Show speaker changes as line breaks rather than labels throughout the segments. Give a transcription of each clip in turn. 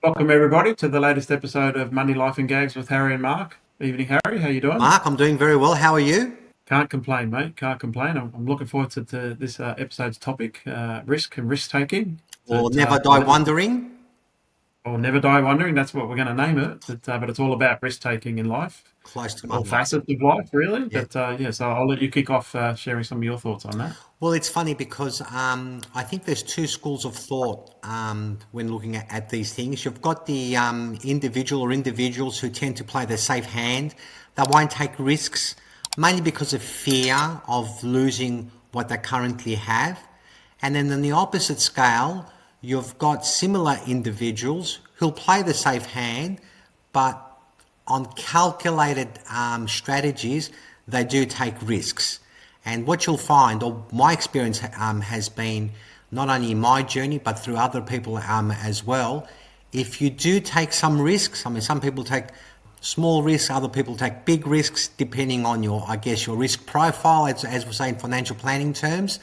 Welcome everybody to the latest episode of Money, Life and Gags with Harry and Mark. Evening, Harry. How you doing?
Mark, I'm doing very well. How are you?
Can't complain, mate. Can't complain. I'm looking forward to this episode's topic: risk and risk taking.
Or never die wondering?
Or never die wondering. That's what we're going to name it. But it's all about risk taking in life,
Close to my
all
heart.
facets of life, really.
Yeah.
So I'll let you kick off sharing some of your thoughts on that.
Well, it's funny because I think there's two schools of thought when looking at these things. You've got the individual or individuals who tend to play the safe hand. They won't take risks, mainly because of fear of losing what they currently have. And then on the opposite scale, you've got similar individuals who'll play the safe hand, but on calculated strategies, they do take risks. And what you'll find, or my experience has been, not only in my journey, but through other people as well, if you do take some risks, I mean, some people take small risks, other people take big risks, depending on your risk profile, as we say in financial planning terms.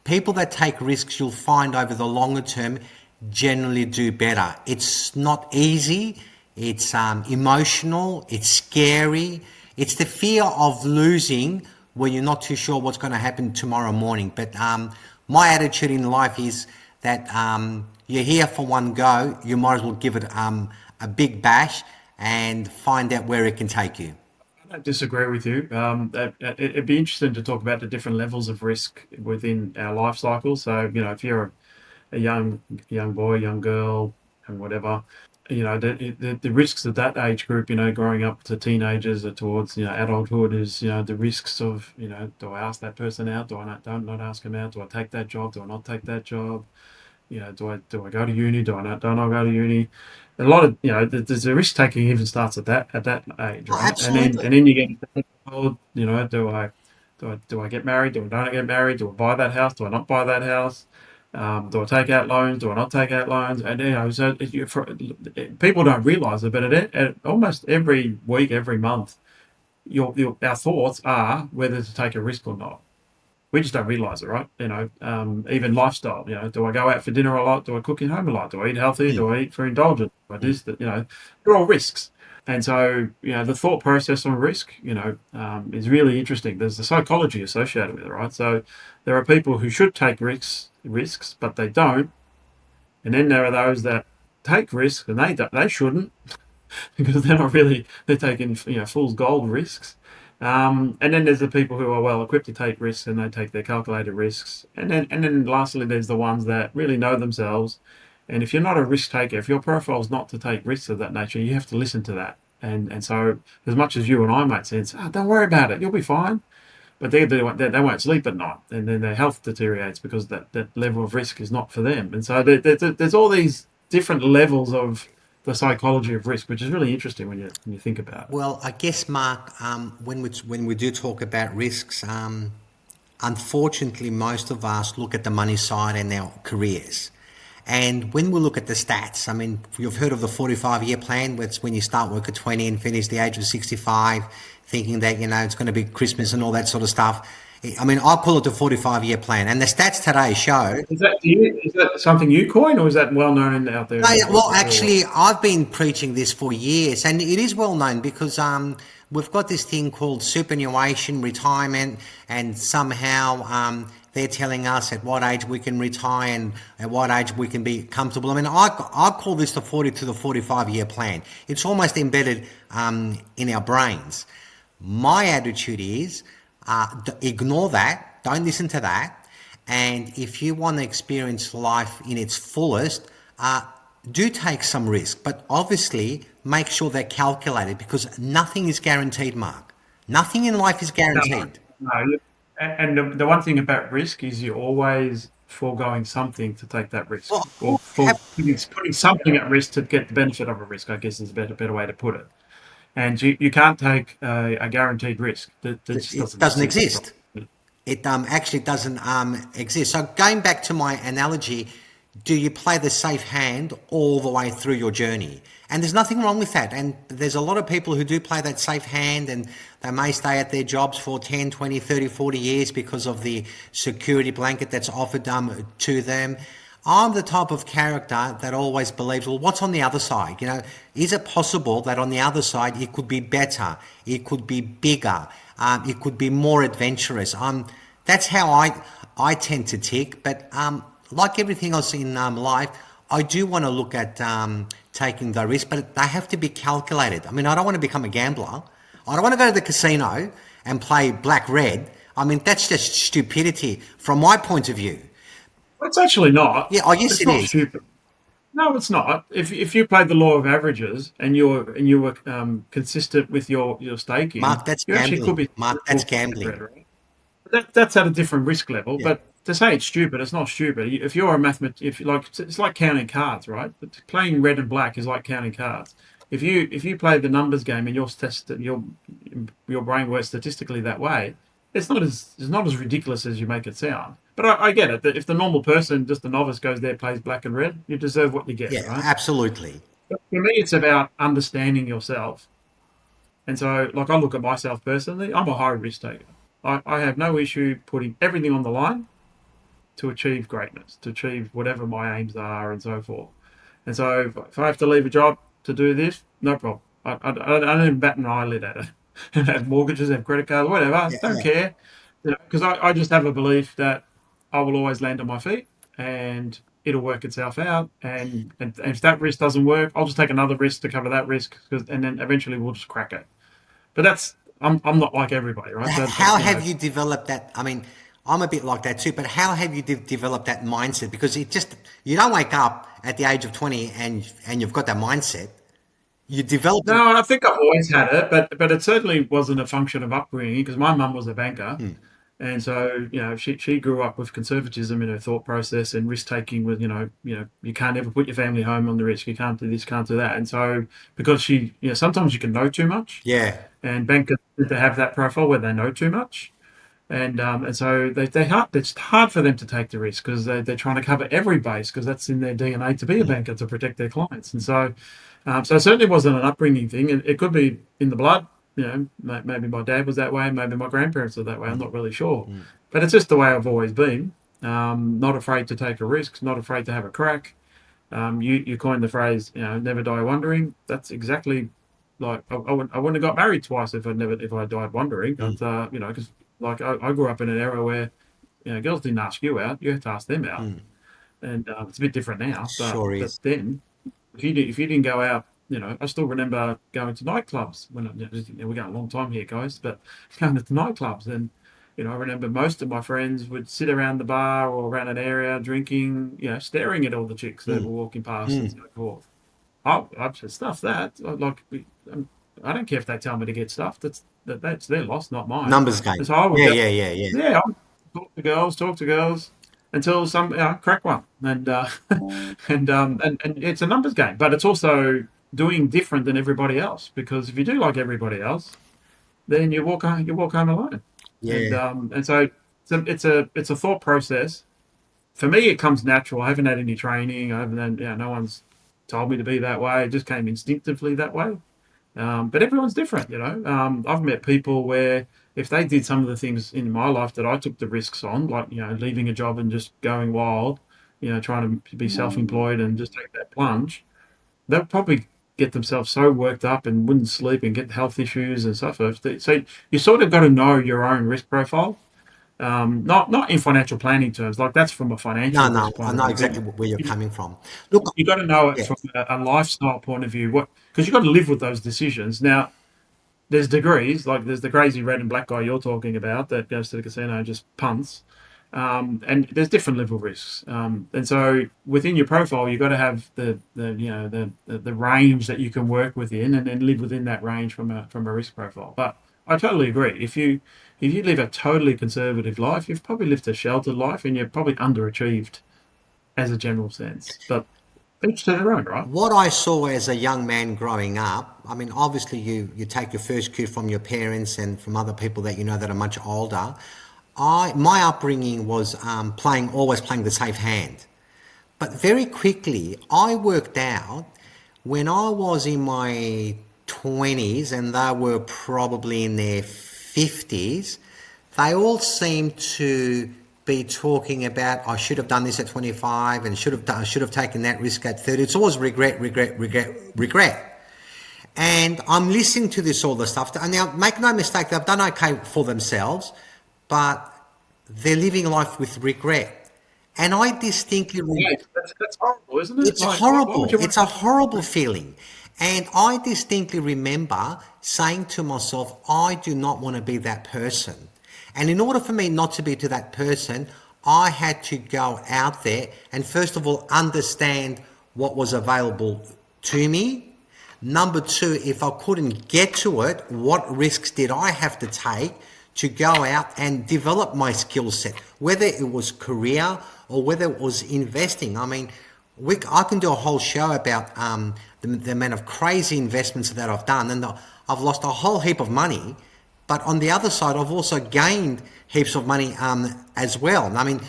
People that take risks, you'll find over the longer term, generally do better. It's not easy. It's emotional. It's scary. It's the fear of losing where you're not too sure what's going to happen tomorrow morning. But my attitude in life is that you're here for one go. You might as well give it a big bash and find out where it can take you.
I don't disagree with you. It'd be interesting to talk about the different levels of risk within our life cycle. So, if you're a young boy, young girl, and whatever, the risks of that age group, growing up to teenagers or towards, adulthood is, the risks of, do I ask that person out? Do I not ask them out? Do I take that job? Do I not take that job? Do I go to uni? Don't I go to uni? A lot of, there's a risk taking even starts at that age, right?
Absolutely.
And then you get told, do I get married? Do I not get married? Do I buy that house? Do I not buy that house? Do I take out loans? Do I not take out loans? And so people don't realise it, but at almost every week, every month, our thoughts are whether to take a risk or not. We just don't realise it, right? Even lifestyle. Do I go out for dinner a lot? Do I cook at home a lot? Do I eat healthy? Do I eat for indulgence? Do I do this? They're all risks. And so, the thought process on risk, is really interesting. There's the psychology associated with it, right? So there are people who should take risks, but they don't. And then there are those that take risks and they shouldn't because they're taking, fool's gold risks. And then there's the people who are well equipped to take risks and they take their calculated risks. And then lastly, there's the ones that really know themselves. And if you're not a risk taker, if your profile is not to take risks of that nature, you have to listen to that. And so as much as you and I might sense, don't worry about it, you'll be fine. But they won't sleep at night, and then their health deteriorates because that level of risk is not for them. And so there's all these different levels of the psychology of risk, which is really interesting when you think about it.
Well, I guess, Mark, when we do talk about risks, unfortunately, most of us look at the money side and our careers. And when we look at the stats, I mean, you've heard of the 45-year plan, which when you start work at 20 and finish the age of 65, thinking that, it's going to be Christmas and all that sort of stuff. I mean, I call it the 45-year plan. And the stats today show...
Is that something you coined, or is that well known out there?
Well, actually, I've been preaching this for years, and it is well known because we've got this thing called superannuation, retirement, and somehow they're telling us at what age we can retire and at what age we can be comfortable. I mean, I call this the 40 to the 45-year plan. It's almost embedded in our brains. My attitude is ignore that, don't listen to that, and if you want to experience life in its fullest, do take some risk, but obviously make sure they're calculated because nothing is guaranteed, Mark. Nothing in life is guaranteed.
No. And the one thing about risk is you're always foregoing something to take that risk, or putting something at risk to get the benefit of a risk, I guess is a better way to put it. And you can't take a guaranteed risk. That just
doesn't exist. It actually doesn't exist. So going back to my analogy, do you play the safe hand all the way through your journey? And there's nothing wrong with that. And there's a lot of people who do play that safe hand and they may stay at their jobs for 10, 20, 30, 40 years because of the security blanket that's offered to them. I'm the type of character that always believes, well, what's on the other side? Is it possible that on the other side it could be better, it could be bigger, it could be more adventurous? That's how I tend to tick. But like everything else in life, I do want to look at taking the risk, but they have to be calculated. I mean, I don't want to become a gambler. I don't want to go to the casino and play black red. I mean, that's just stupidity from my point of view.
It's actually not.
Yeah, I guess
It's
it
not
is.
stupid. No, it's not. If you played the law of averages and you were consistent with your staking,
Mark, that's
you actually could
gambling.
be
Mark, that's
talking about red,
gambling.
right? That's at a different risk level.
Yeah.
But to say it's stupid, it's not stupid. If you're a if you like, it's like counting cards, right? But playing red and black is like counting cards. If you play the numbers game and your brain works statistically that way, it's not as ridiculous as you make it sound. But I get it that if the normal person, just a novice, goes there, plays black and red, you deserve what you get,
Yeah,
right?
absolutely.
But for me, it's about understanding yourself. And so, like, I look at myself personally, I'm a high risk taker. I have no issue putting everything on the line to achieve greatness, to achieve whatever my aims are, and so forth. And so, if I have to leave a job to do this, no problem. I don't even bat an eyelid at it. And have mortgages, have credit cards, whatever.
Yeah,
Don't
yeah.
care. Because I just have a belief that I will always land on my feet and it'll work itself out. And if that risk doesn't work, I'll just take another risk to cover that risk, and then eventually we'll just crack it. But I'm not like everybody, right?
How have you developed that? I mean, I'm a bit like that too, but how have you developed that mindset? Because you don't wake up at the age of 20 and you've got that mindset. You develop it.
No, I think I've always had it, but it certainly wasn't a function of upbringing because my mum was a banker, and so she grew up with conservatism in her thought process and risk taking. With you can't ever put your family home on the risk. You can't do this, can't do that, and so because sometimes you can know too much,
Yeah.
and bankers tend to have that profile where they know too much. And so it's hard for them to take the risk because they're trying to cover every base because that's in their DNA to be a banker to protect their clients. And so it certainly wasn't an upbringing thing. It could be in the blood. Maybe my dad was that way. Maybe my grandparents were that way. I'm not really sure, but it's just the way I've always been. Not afraid to take a risk. Not afraid to have a crack. You coined the phrase, never die wondering. That's exactly like I wouldn't have got married twice if I died wondering. But because like I grew up in an era where girls didn't ask you out, you had to ask them out, and it's a bit different now. But
Sure
but
is.
then if you didn't go out, I still remember going to nightclubs when we're going a long time here, guys, but going to nightclubs and. I remember most of my friends would sit around the bar or around an area drinking, staring at all the chicks that were walking past and so forth. I just stuff that. I don't care if they tell me to get stuff. That's their loss, not mine.
Numbers
And
game.
so I would
Yeah,
go,
yeah, yeah, yeah.
yeah, I would talk to girls until crack one, and it's a numbers game, but it's also doing different than everybody else because if you do like everybody else, then you walk home alone,
Yeah.
and so it's a thought process. For me, it comes natural. I haven't had any training. I haven't had, no one's told me to be that way. It just came instinctively that way. But everyone's different. I've met people where if they did some of the things in my life that I took the risks on, like, leaving a job and just going wild, trying to be self-employed and just take that plunge, they'll probably get themselves so worked up and wouldn't sleep and get health issues and stuff. So you sort of got to know your own risk profile. Not in financial planning terms, like that's from a
No,
financial
no,
risk point
I
of
know
view. But
exactly where you're
you,
coming from. Look,
you got to know it
yeah,
from a lifestyle point of view. Because you got to live with those decisions. Now, there's degrees, like there's the crazy red and black guy you're talking about that goes to the casino and just punts. And there's different level risks. And so within your profile, you've got to have the range that you can work within, and then live within that range from a risk profile. But I totally agree. If you live a totally conservative life, you've probably lived a sheltered life, and you're probably underachieved as a general sense. But each to their own, right?
what I saw as a young man growing up, I mean, obviously you take your first cue from your parents and from other people that you know that are much older. My upbringing was always playing the safe hand. But very quickly, I worked out when I was in my 20s and they were probably in their 50s, they all seemed to be talking about I should have done this at 25 and I should have taken that risk at 30. It's always regret, regret, regret, regret. And I'm listening to this all the stuff. And now, make no mistake, they've done okay for themselves, but they're living life with regret. And I distinctly,
Yeah, that's horrible, isn't it?
it's
Like, why would
horrible.
you want
It's a
to?
horrible feeling. And I distinctly remember saying to myself, I do not want to be that person. And in order for me not to be to that person, I had to go out there and first of all understand what was available to me. Number two, if I couldn't get to it, what risks did I have to take to go out and develop my skill set, whether it was career or whether it was investing. I mean, I can do a whole show about the amount of crazy investments that I've done, and I've lost a whole heap of money. But on the other side, I've also gained heaps of money as well. I mean,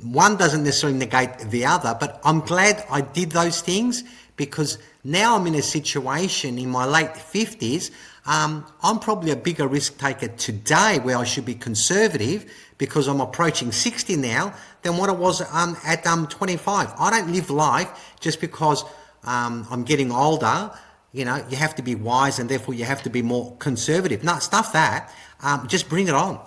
one doesn't necessarily negate the other, but I'm glad I did those things because now I'm in a situation in my late 50s. I'm probably a bigger risk taker today where I should be conservative because I'm approaching 60 now than what I was at 25. I don't live life just because I'm getting older. You know, you have to be wise and therefore you have to be more conservative. No, stuff that. Just bring it on.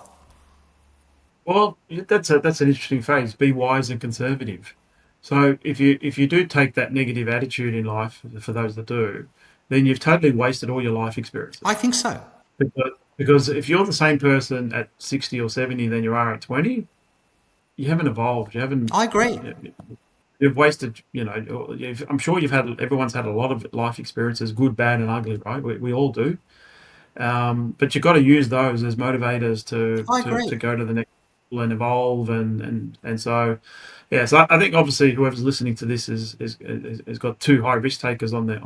Well, that's an interesting phase. Be wise and conservative. So if you do take that negative attitude in life, for those that do, then you've totally wasted all your life
I
experiences.
think so.
Because if you're the same person at 60 or 70 than you are at 20, you haven't evolved. You haven't.
I agree.
You've wasted. I'm sure everyone's had a lot of life experiences, good, bad, and ugly, right? We all do. But you've got to use those as motivators to
I
to
agree.
to go to the next level and evolve and so yeah. So I think obviously whoever's listening to this is got two high risk takers on their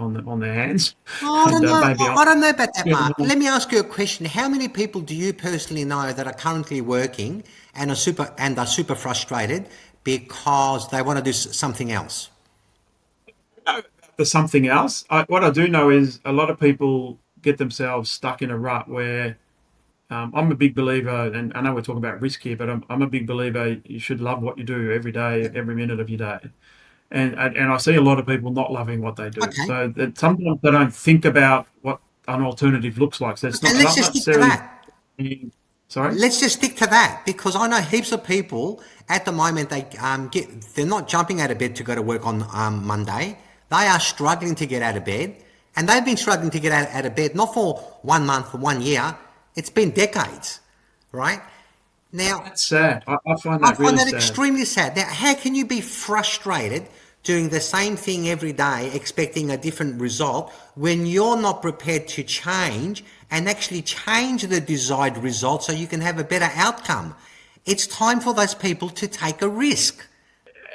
hands,
Oh, I
and
don't know.
maybe
I don't know about that,
yeah,
Mark. Let me ask you a question. How many people do you personally know that are currently working and are super frustrated because they want to do something else?
there's something else. What I do know is a lot of people get themselves stuck in a rut where I'm a big believer, and I know we're talking about risk here, but I'm a big believer you should love what you do every day, every minute of your day. And I see a lot of people not loving what they do.
Okay.
So that sometimes they don't think about what an alternative looks like. So it's
Okay,
not
let's
not
just stick to
necessarily.
that.
Sorry.
Let's just stick to that because I know heaps of people at the moment they're not jumping out of bed to go to work on Monday. They are struggling to get out of bed, and they've been struggling to get out of bed not for 1 month or 1 year. It's been decades, right? Now,
That's sad. I find
I
that
find
really
that
sad.
extremely sad. Now, how can you be frustrated doing the same thing every day, expecting a different result, when you're not prepared to change and actually change the desired result so you can have a better outcome? It's time for those people to take a risk.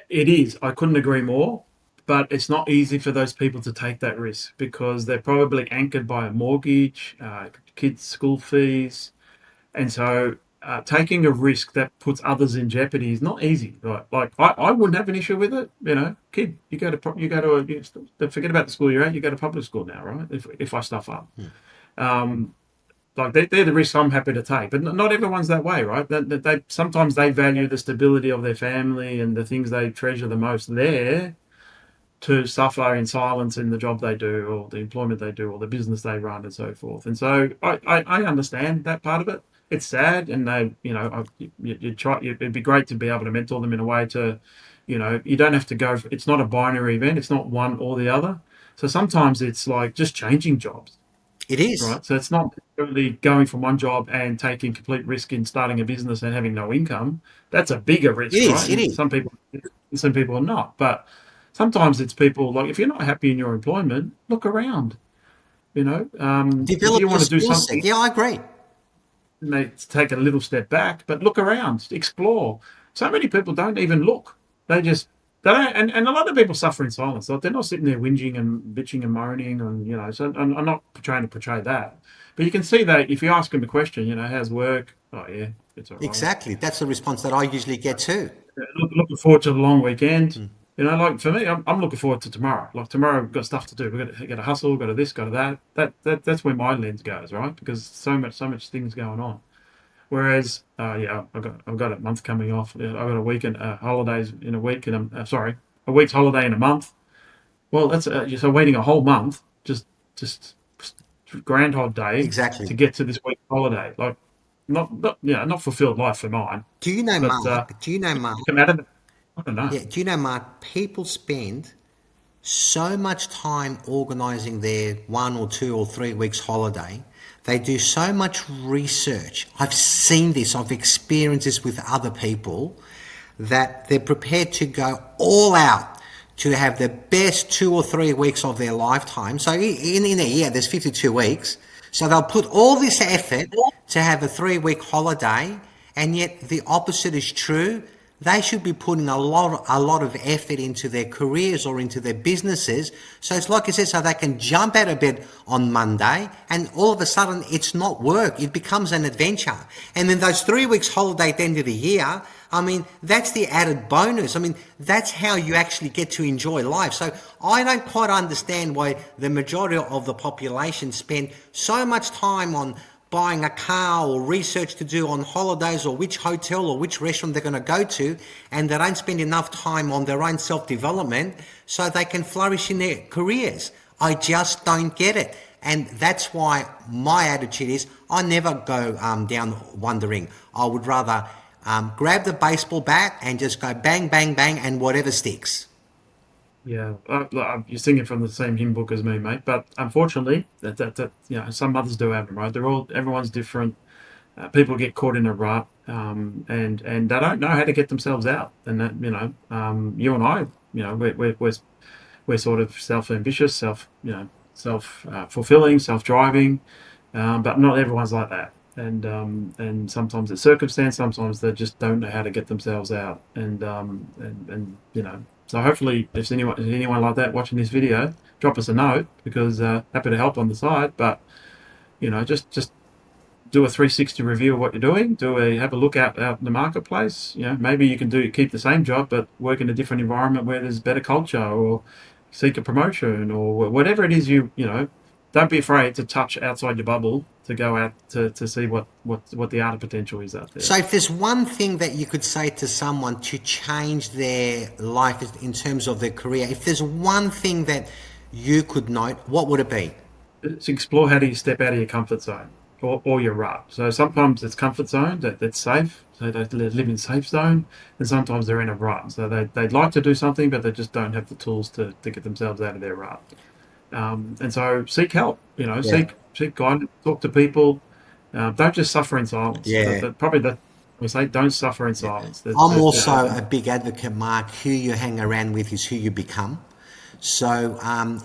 It is. I couldn't agree more. But it's not easy for those people to take that risk because they're probably anchored by a mortgage, kids' school fees, and so taking a risk that puts others in jeopardy is not easy. Like I wouldn't have an issue with it. Kid, forget about the school you're at. You go to public school now, right? If I stuff up, like they're the risks I'm happy to take. But not everyone's that way, right? They sometimes they value the stability of their family and the things they treasure the most there to suffer in silence in the job they do or the employment they do or the business they run and so forth. And so I understand that part of it. It's sad, and you try. It'd be great to be able to mentor them in a way to, you don't have to go. It's not a binary event. It's not one or the other. So sometimes it's like just changing jobs,
It is.
right? So it's not really going from one job and taking complete risk in starting a business and having no income. That's a bigger
It
risk,
is.
right?
It
And
is.
some people are not. But sometimes it's people like if you're not happy in your employment, look around. If
Develop
you
your
want to do
skill set.
something,
Yeah, I agree.
take a little step back, but look around, explore. So many people don't even look. They don't, and a lot of people suffer in silence. Like they're not sitting there whinging and bitching and moaning, and So I'm not trying to portray that, but you can see that if you ask them a question, how's work? Oh yeah, it's all right.
Exactly. That's the response that I usually get too.
Looking forward to the long weekend. Like for me, I'm looking forward to tomorrow. Like tomorrow, we've got stuff to do. We've got to hustle. Got to this. Got to that. That's where my lens goes, right? Because so much things going on. Whereas, yeah, I've got a month coming off. Yeah, I've got a weekend holidays in a week, and sorry, a week's holiday in a month. Well, that's so waiting a whole month just Groundhog Day
Exactly.
to get to this week's holiday. Like, not not fulfilled life for mine.
Do you know,
But
Mark? Do you know, Mark?
you come out of it, I don't know.
Yeah, do you know, Mark? People spend so much time organizing their 1 or 2 or 3 weeks holiday. They do so much research. I've seen this, I've experienced this with other people, that they're prepared to go all out to have the best 2 or 3 weeks of their lifetime. So in a year, there's 52 weeks. So they'll put all this effort to have a 3 week holiday, and yet the opposite is true. They should be putting a lot of effort into their careers or into their businesses. So it's like I said, so they can jump out of bed on Monday and all of a sudden it's not work. It becomes an adventure. And then those 3 weeks holiday at the end of the year, I mean, that's the added bonus. I mean, that's how you actually get to enjoy life. So I don't quite understand why the majority of the population spend so much time on buying a car or research to do on holidays or which hotel or which restaurant they're going to go to, and they don't spend enough time on their own self-development so they can flourish in their careers. I just don't get it. And that's why my attitude is I never go down wondering. I would rather grab the baseball bat and just go bang, bang, bang, and whatever sticks.
Yeah, you're singing from the same hymn book as me, mate. But unfortunately, that some mothers do have them, right? Everyone's different. People get caught in a rut, and they don't know how to get themselves out. And that, you and I, we're sort of self-ambitious, self fulfilling, self-driving, but not everyone's like that. And sometimes it's circumstance, sometimes they just don't know how to get themselves out. And so hopefully, if anyone like that watching this video, drop us a note because happy to help on the side. But just do a 360 review of what you're doing. Have a look out in the marketplace. Maybe you can keep the same job but work in a different environment where there's better culture, or seek a promotion, or whatever it is. Don't be afraid to touch outside your bubble, to go out to see what the art of potential is out there.
So if there's one thing that you could say to someone to change their life in terms of their career, if there's one thing that you could note, what would it be?
To explore how do you step out of your comfort zone, or your rut. So sometimes it's comfort zone that's safe, so they live in safe zone, and sometimes they're in a rut. So they'd like to do something, but they just don't have the tools to get themselves out of their rut. And so seek help.
Yeah.
Seek guidance, talk to people. Don't just suffer in silence.
Yeah.
Probably that we say, don't suffer in silence.
I'm also a big advocate, Mark. Who you hang around with is who you become. So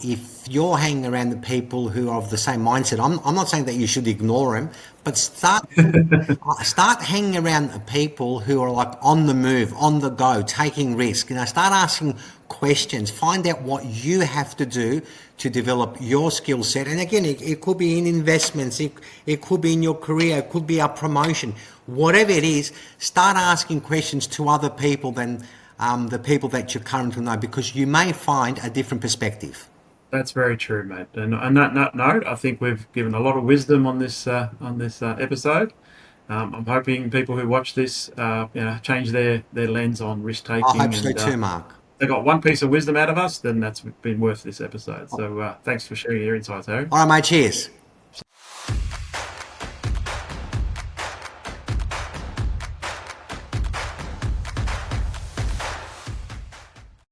if you're hanging around the people who are of the same mindset, I'm not saying that you should ignore them, but start hanging around the people who are like on the move, on the go, taking risk. Start asking questions. Find out what you have to do to develop your skill set. And again, it could be in investments, it could be in your career, it could be a promotion. Whatever it is, start asking questions to other people than the people that you currently know, because you may find a different perspective.
That's very true, mate. And on that note, I think we've given a lot of wisdom on this episode. I'm hoping people who watch this, change their lens on risk
I hope
taking,
so
and
too, Mark.
they got one piece of wisdom out of us. Then that's been worth this episode. So thanks for sharing your insights, Harry.
All right, mate, cheers.